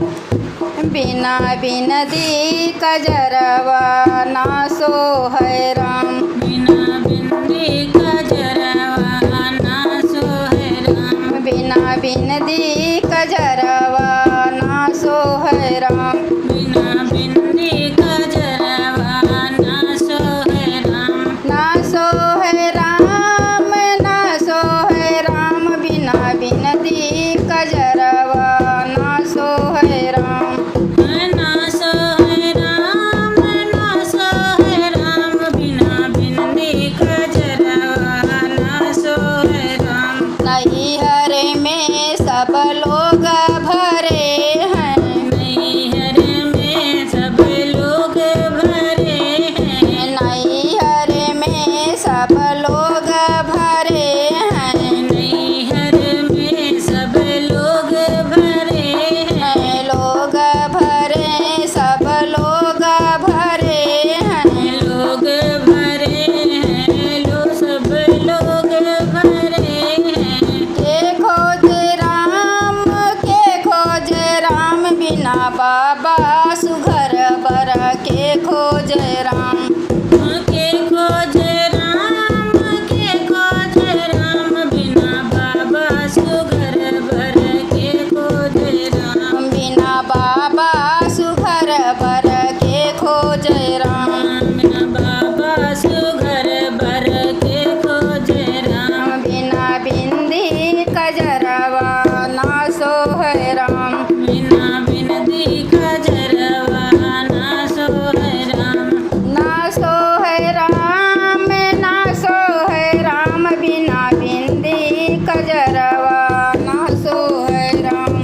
बिना बिनती कजरवा ना सोहै राम। बिना बिंदी कजरवा ना सोहै राम। बिना बिनती कजरवा ना सोहै राम। बिना बिंदी कजरवा ना सोहै राम। ना सोहै राम ना सोहै राम। बिना बिनती कजरवा ना सोहै राम। ना सोहै राम ना सोहै राम। बिना बिंदी कजरवा ना सोहै राम। नैहर में सब लोग भरे हैं। नैहर में सब लोग भरे हैं। नैहर में सब लोग भरे हैं। नैहर में सब लोग भरे हैं। लोग भरे सब लोग भरे हैं। लोग भरे हैं। सब लोग भरे हैं। के खोज राम बिना बाबा सुघर बर के खोज राम। के खोज राम के खोज राम। बिना बाबा सुघर बर के खोज राम। बिना बाबा सुघर बर के खोज राम। बिना बाबा सुघर बर के खोज राम। बिना बिंदी कजरवा ना सोहै राम। बिना बिंदी कजरवा ना सोहै राम। ना सोहै राम ना सोहै राम। बिना बिंदी कजरवा ना सोहै राम।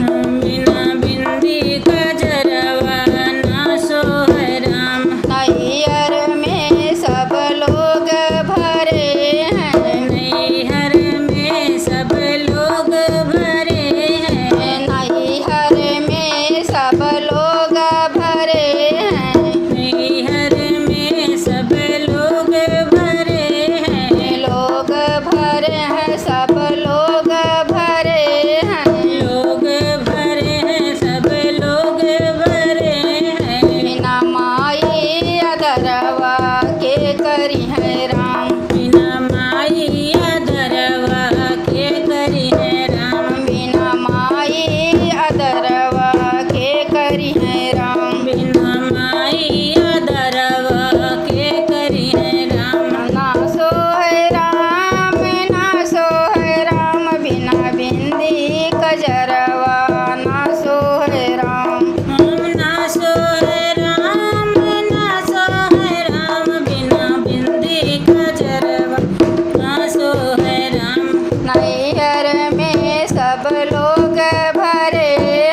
बिना बिंदी कजरवा ना सोहै राम। नैहर में सब लोग भरे हैं। नैहर में सब लोग भरे हैं। नैहर में सब लोग भरे हैं। नैहर में सब लोग भरे हैं। लोग भरे हैं सब लोग भरे हैं। लोग भरे हैं। सब लोग भरे हैं। बिना माई अदरवा के करी है राम। बिना माई अदरवा के करी है राम। बिना माई अदरवा के करी है राम। बिना माई अदरवा के करी है राम। ना सोहै राम ना सोहै राम। बिना बिंदी कजरवा ना सोहै राम। ना सोहै राम ना सोहै राम। बिना बिंदी कजरवा ना सोहै राम। नैहर में सब लोग भरे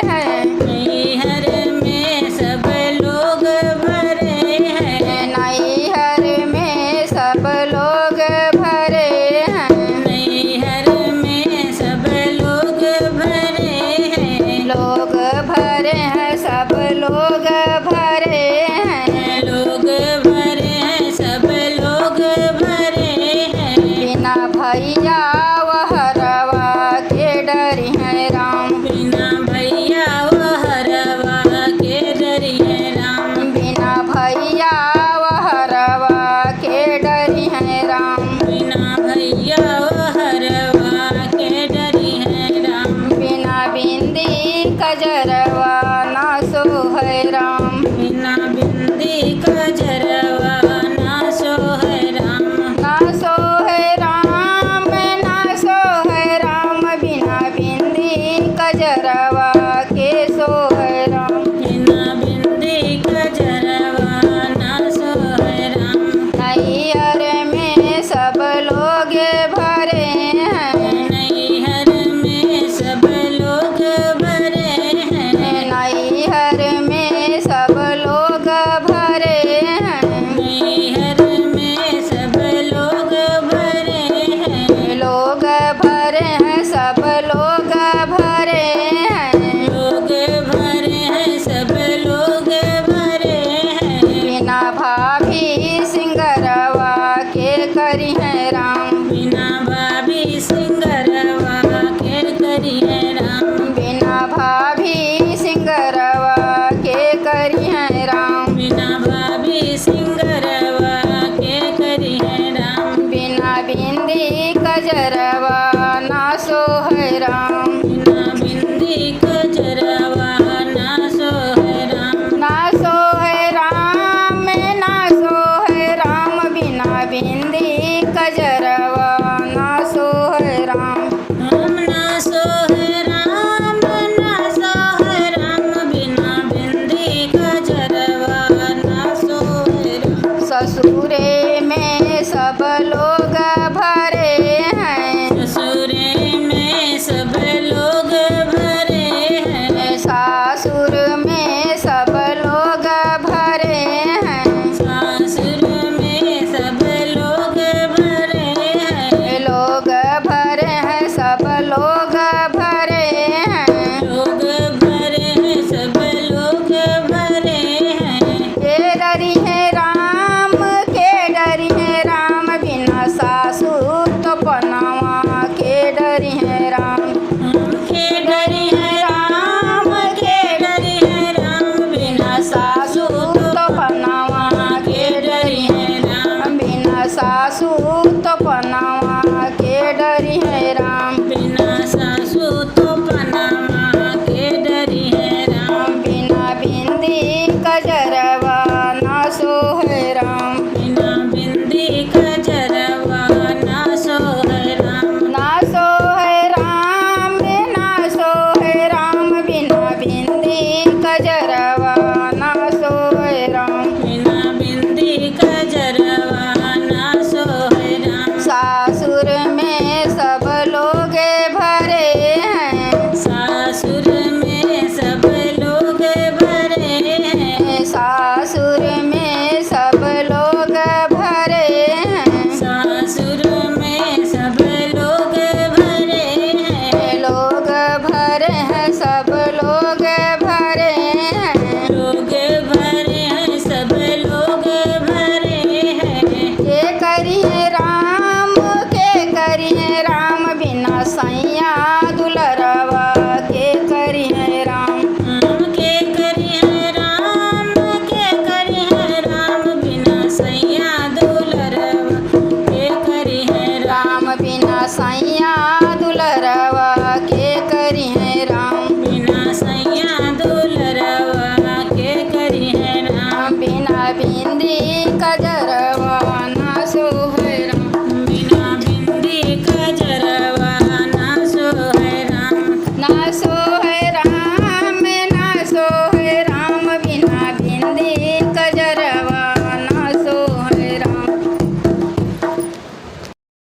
हैं। नैहर में सब लोग भरे हैं। नैहर में सब लोग भरे हैं। नैहर में सब लोग भरे हैं। लोग भरे हैं सब लोग भरे हैं। लोग भरे हैं। सब लोग भरे हैं। बिना भैया वहरवा के डरी है राम। बिना भैया वहरवा के डरी है राम। बिना भैया वहरवा के डरी है राम। बिना भैया वहरवा के डरी है राम। बिना बिंदी कजरवा राम